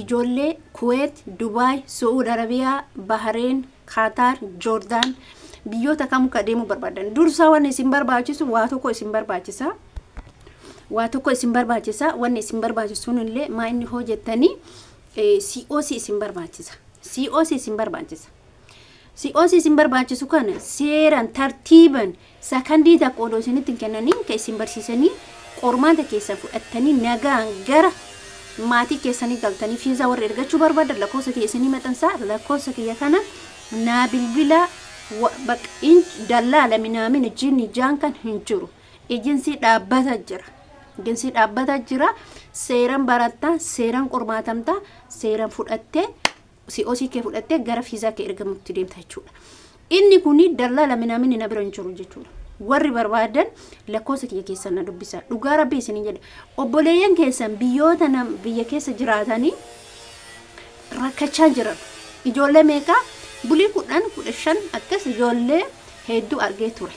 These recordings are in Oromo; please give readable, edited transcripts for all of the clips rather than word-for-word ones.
ijoollee Kuwait, Dubai, Saudi Arabia, Bahrain, Qatar, Jordan biyyoota kam ka deemu barbaadan dursa wanni isin barbaachisu waa tokko isin barbaachisa. Waa tokko isin barbaachisa. Wanni isin barbaachisuun illee maa inni hojjettanii COC isin barbaachisa. COC isin barbaachisa. COC isin barbaachisu kana seeraan tartiiban sakandii takka odoo isinitti hin kennaniin ka isin barsiisanii qormaata keessan fudhattanii nagaan gara maatii keessanii galtanii fiizaa warra ergachuu barbaadan lakkoofsa keessanii maxxansaa lakkoofsa kiyya kana naa bilbila baqiin dallaala minaamin jinni jaan kan hin jiru ejensi dhaabbata jira. Ejensi dhaabbata jira seeraan baratta seeraan qormaatamta seeraan fudhattee COC kee fudhattee gara fiizaa kee ergamutti deemta jechuudha. Inni kuni dallaala minaamin na bira hin jiru jechuudha. Warri barbaadan lakkoofsa kiyya keessan na dubbisa. Dhugaa rabbii isin jedhe obboleeyyan keessan biyyoota biyya keessa jiraatanii rakkachaa jiran ijoollee meeqa bulii 10-15 akkas ijoollee hedduu argee ture.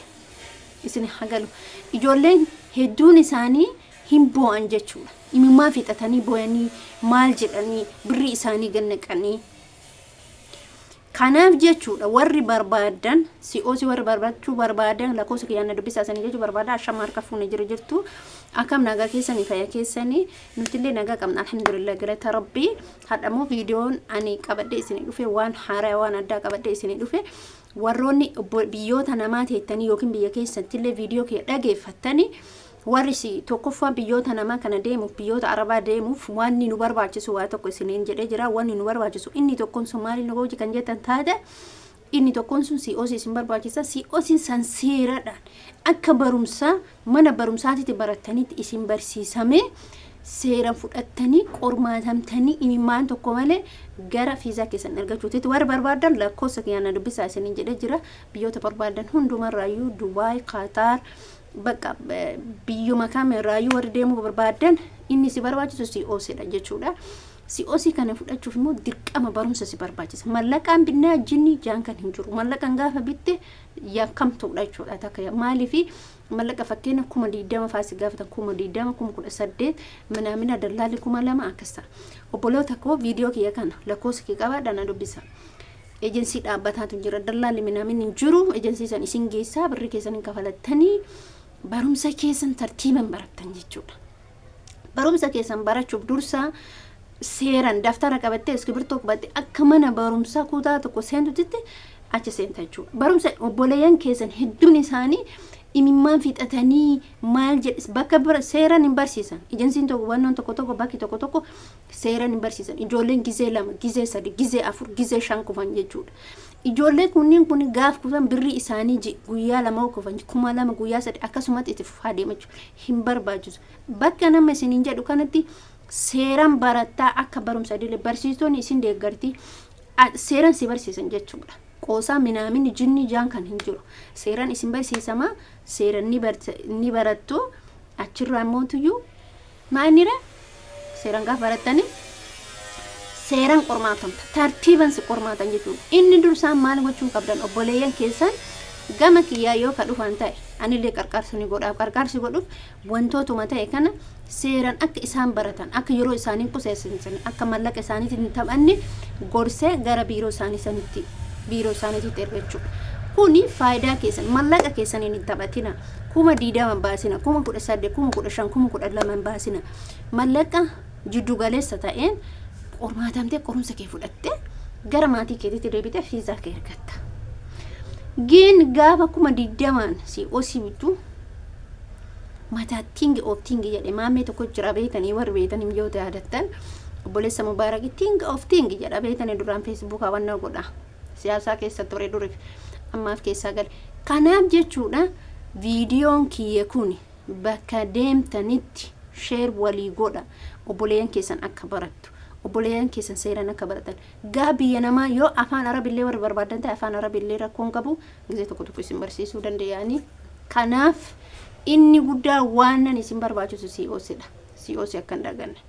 Isin hagalu ijoolleen hedduun isaanii hin boo'an jechuudha. Imimmaa fixatanii boo'anii maal jedhanii birri isaanii gannaqanii. Kanaaf jechuudha warri barbaadan COC warri barbaachuu barbaadan lakkoofsa kiyyan dubbisaa sanii jechuu barbaadan ashama harka fuune jirtu akkam nagaa keessanii fayyaa keessanii nuti illee nagaa qabna alhamdulillah galata rabbii. Hadhamoo viidiyoon ani qabadhee isinii dhufe waan haaraa waan addaa qabadhee isinii dhufe warroonni biyyoota namaa teettanii yookiin biyya keessatti illee viidiyoo kee dhageeffattanii warri tokkoffaa biyyoota namaa kana deemuuf biyyoota arabaa deemuuf wanni nu barbaachisu waa tokko isiniin jedhee jira. Wanni nu barbaachisu inni tokkoon sun maali nu gochi kan jettan taate inni tokkoon sun COC isin barbaachisa. COC san seeradhaan akka barumsaa mana barumsaatitti barattanitti isin barsiisame seeraan fudhattanii qormaatamtanii imimmaan tokko malee gara fiizaa keessan ergachuutti warri barbaadan lakkoofsa kiyyan dubbisaa isiniin jedhee jira. Biyyoota barbaadan hundumarraayyuu Dubai, Qatar bakka biyyuma kameraayyuu warri deemuu barbaadan inni si barbaachisu COC dha jechuudha. COC kana fudhachuuf immoo dirqama barumsa si barbaachisa. Mallaqaan binnaa jinni jaan kan hin jiru. Mallaqaan gaafa bitte yakkamtuudha jechuudha. Takka maaliifi mallaqa fakkeenya 20 faasi gaafatan 20 18 minamina dallaalli 2000 akkasa. Obboloota koo viidiyoo kiyya kana lakkoofsa kee qabaadhaan dubbisa. Ejensi dhaabbataatu jira dallaalli minaamin hin jiru. Ejensi san isin geessaa birri keessan hin kafalattanii barumsa keessan tartiiban barattan jechuudha. Barumsa keessan barachuuf dursa seeraan daftara qabattee iskibirtoo qabattee akka mana barumsaa kutaa tokko seentutti achi seenta jechuudha. Barumsa obboleeyyan keessan hedduun isaanii imimmaan fixatanii maal jedhis bakka seeraan hin barsiisan. Ejensiin tokko wannoon tokko bakki tokko seeraan hin barsiisan. Ijoolleen gizee 2, gizee 3, gizee 4, gizee 5 kufan jechuudha. Ijoollee kunniin kun gaaf kufan birri isaanii guyyaa 2 kufan 2000 guyyaa 3 akkasumatti itti fufaa deema jechuudha. Hin barbaachisu. Bakka nama isiniin jedhu kanatti seeraan barattaa akka barumsa dilee barsiistonni isin deeggartii seeraan si barsiisan jechuudha. Qoosaa minaamin jinni jaan kan hin jiru. Seeraan isin barsiisama seeraan ni barattu achirraa mootuyyuu maanire seeraan gaaf barattanii seeraan qormaatamta tartiiban si qormaatan jechuudha. Inni dursaan maal gochuu qabdan obboleeyyan keessan gama kiyyaa yoo ka dhufan ta'e anillee qarqaarsanii godhaaf qarqaarsi godhuuf wantootuma ta'e kana seeraan akka isaan baratan akka yeroo isaanii quseessan akka mallaqa isaaniitiin taphanne gorsee gara biiroo isaaniitti ergachuudha. Kuni faayidaa keessan mallaqa keessaniin hin taphatina. 20 baasina 18 15 12 baasina mallaqa jiddu galeessa ta'een qormaatamtee qorumsa kee fudhattee gara maatii keetitti deebitee fiizaa kee ergatta. Gin gaafa 20 COC bitu mata tingi of tingi jedhe maamee tokko jira beetanii warri beetanii yoo yaadattan obboleessa Mubaaraki tingi of tingi jedha beetanii duraan Facebook hawannaa godha. Siyaasa keessatti ture duriif ammaaf keessaa gale. Kanaaf jechuudha viidiyoon kiyya kun bakka deemtanitti share walii godha obboleeyyan keessan akka barattu. Obboleeyyan keessan seeraan akka baratan. Biyya namaa yoo afaan arabillee warri barbaadan ta'e afaan arabillee rakkoon qabu gizee tokko isin barsiisuu danda'anii. Kanaaf inni guddaa waan nan isin barbaachisu COC dha. COC akka hin daganne.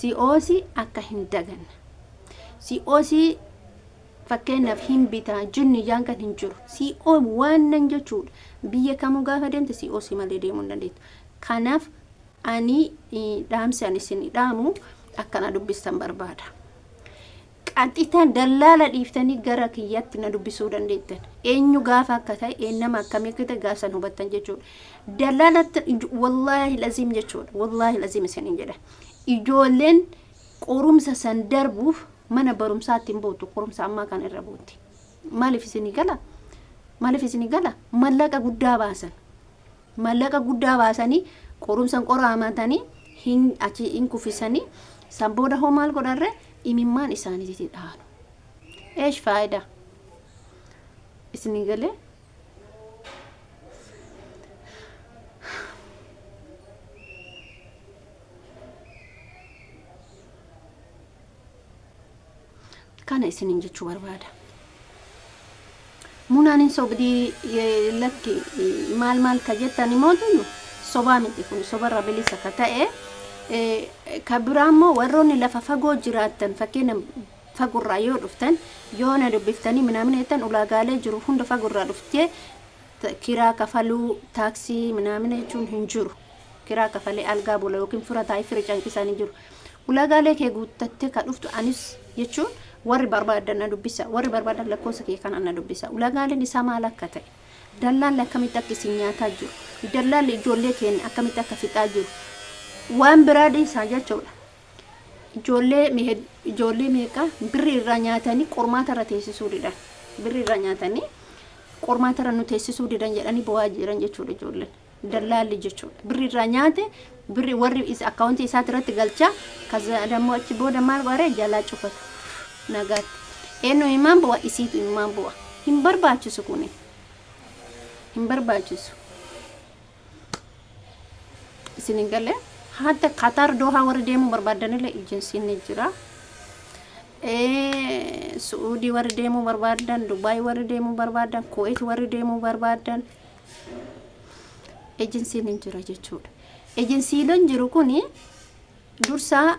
COC akka hin daganne. COC fakkeenyaaf hin bitaa jinni jaan kan hin jiru. CO waan nan jechuudha. Biyya kamuu gaafa deemte COC malee deemuu hin dandeettu. Kanaaf ani dhaamsi ani isin dhaamu akkana dubbistan barbaada. Qaxitaan dallala dhiiftanii gara kiyyaatti na dubbisuu dandeettan. Eenyu gaafa akka ta'e eenyama akkamii akka ta'e gaasan hubattan jechuudha. Dallalatti wallaahi laziim jechuudha. Wallaahi laziim isiniin jedha. Ijoolleen qorumsa san darbuuf mana barumsaatti hin bootu. Qorumsa ammaa kan irra booti. Maaliif isinii gala? Maaliif isinii gala? Mallaqa guddaa baasan. Mallaqa guddaa baasanii qorumsan qoraamatanii hin kuffisanii san booda hoo maal godharre imimmaan isaaniitti dhaanu. Eesh faayidaa? Isinii galee? Kana isiniin jechuu barbaada. Munaanin sobdii lakki maal ka jettani mootuyyuu sobaa miti kun sobarra bilisa ka ta'e kabiraammoo warroonni lafa fagoo jiraattan fakkeenya fagurraa yoo dhuftan yoo na dubbiftanii minaamin jettan ulaagaalee jiru hunda fagurraa dhuftee kiraa kafaluu taaksii minaamin jechuun hin jiru. Kiraa kafalee algaa bula yookiin furataa ifira canqisanii jiru. Ulaagaalee kee guuttattee ka dhuftu anis jechuun warri barbaadan na dubbisa. Warri barbaadan lakkoofsa kee kana na dubbisa. Ulaagaaleen isaa maal akka ta'e dallaan akkamitti akka isin nyaataa jiru. Dallaan ijoollee keenya akkamitti akka fixaa jiru. Waan biraa dhiisaa jechuudha. Ijoollee meeqa birri irraa nyaatanii qormaata irra teessisuu didan. Birri irraa nyaatanii qormaata irra nu teessisuu didan jedhanii bu'aa jiran jechuudha ijoolleen. Dallaalli jechuudha. Birri irraa nyaate birri warri akkaawuntii isaati irratti galchaa kaza dammoo achi booda maal baree jalaa cufatu. Nagaatti. Eenyu himaan bu'a isiitu himaan bu'a. Hin barbaachisu kuni. Hin barbaachisu. Isinin galee hatta Qatar Doha warri deemuu barbaadanillee ejensiin ni jira. Saudi warri deemuu barbaadan, Dubai warri deemuu barbaadan, Kuwait warri deemuu barbaadan ejensiin ni jira jechuudha. Ejensiileen jiru kuni dursaa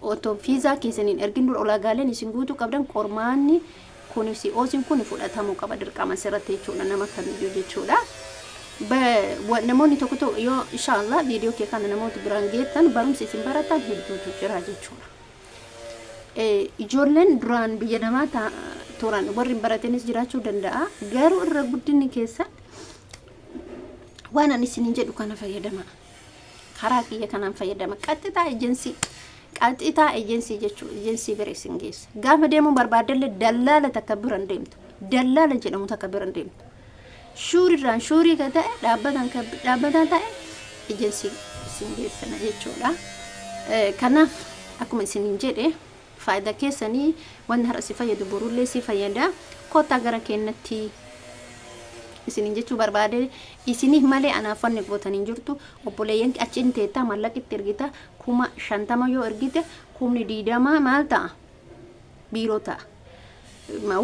otoo fiizaa keessaniin ergin dur ulaagaaleen isin guutuu qabdan qormaanni kun si oosin kun fudhatamuu qaba dirqama sirratti jechuudha nama kamiyyuu jechuudha. Namoonni tokko yoo inshallah viidiyoo kee kana namoota biraan geettan barumsa isin baratan hedduutu jira jechuudha. Ijoolleen duraan biyya namaa turan warri baratanis jiraachuu danda'a. Garuu irra guddinni keessa waan ani isin jedhu kana fayyadama. Karaa kiyya kanaan fayyadama. Qaxitaa ejensii jechuudha. Ejensii bira isin geessa. Gaafa deemuu barbaadallee dallaala takka biran deemtu. Dallaala jedhamu takka biran deemtu. Shuurii ka ta'e dhaabbatan ta'e ejensii isin geessana jechuudha. Kanaaf akkuma isin jedhe faayidaa keessanii wanni har'a si fayyadu borullee si fayyada. Kottaa gara keenyatti isin jechuu barbaade isiniif malee anaaf wanni gootanii jirtu obboleeyyan achiin teettaa mallaqitti ergita 50 yoo ergite 20 maal ta'a biiroo ta'a.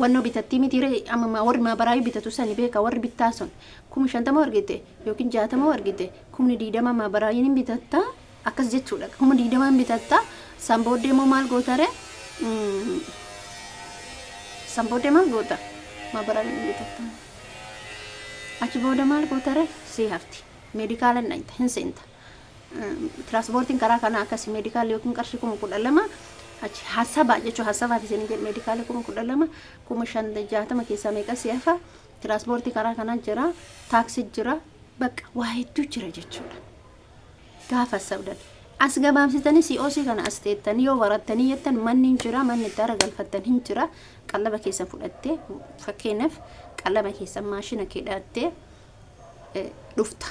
Wanno bitatti mitire amma warri maabaraayi bitatu sani beeka warri bittaa sun 50 ergite yookiin 60 ergite 20 maabaraayiin bitatta akkas jechuudha. 20 bitatta samboodee moo maal gootare samboodee maal goota maabaraayiin bitatta. Achi booda maal gootare si hafti meedikaala nayta hin seenta transportiin karaa kana akkas meedikaala yookiin qarshii 12 achi hasaba jechuun hasabaaf isin jedhe meedikaala 12 560 keessaa meeqa si hafa transportii karaa kana jira taaksii jira bakka waa hedduu jira jechuudha. Gaafa sabdan as gabaabsitanii COC kana as teettanii yoo barattanii jettan manni jira manni dara galfattan hin jira qallaba keessa fudhattee fakkeenyaaf qallaba keessa maashina keedhattee dhufta.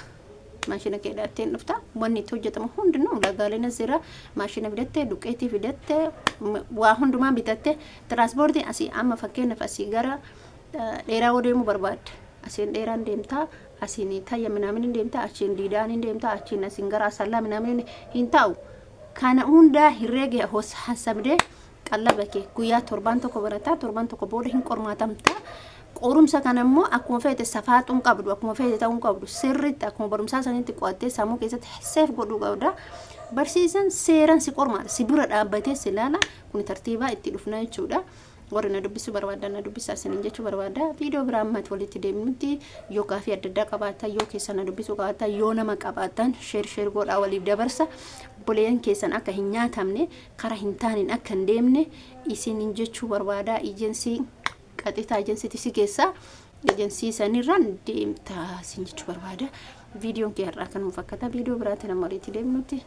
Maashina keedhattee dhufta wanni itti hojjetamu hundinuu ulaagaaleen jira maashina bidattee duqeetii fidattee waa hundumaa bitattee transportii asii amma fakkeenyaaf asii gara dheeraa deemuu barbaadde asiin dheeraan deemtaa asiin tayya minaamin deemtaa achiin diidaan deemtaa achiin asiin gara asallaa minaamin hin ta'u kana hundaa herreega hasabdee qallaba kee guyyaa 7 tokko barataa 7 tokko booda hin qormaatamta. Qorumsa kana immoo akkuma feete safaatuun qabdu akkuma feete ta'uun qabdu sirriitti akkuma barumsaa sanitti qo'attee sammuu keessatti seef godhuu qabda. Barsiisan seeran si qormaata si bira dhaabbatee si ilaala kun tartiibaa itti dhufna jechuudha. warri na dubbisu barbaada na dubbisa isiniin jechuu barbaada. Viidiyoo biraa ammatti walitti deemnutti yoo gaafii adda addaa qabaatan yoo keessa na dubbisu qabaatan yoo nama qabaatan sheer godhaa waliif dabarsa. Buleen keessan akka hin nyaatamne kara hin taaniin akka hin deemne isiniin jechuu barbaada. Ejensii qaxitaa ejensii tisi keessa ejensii sanirraan deemtaa isin jechuu barbaada. Viidiyoon kee har'aa kan fakkaata. Viidiyoo biraatti nama walitti deemnutti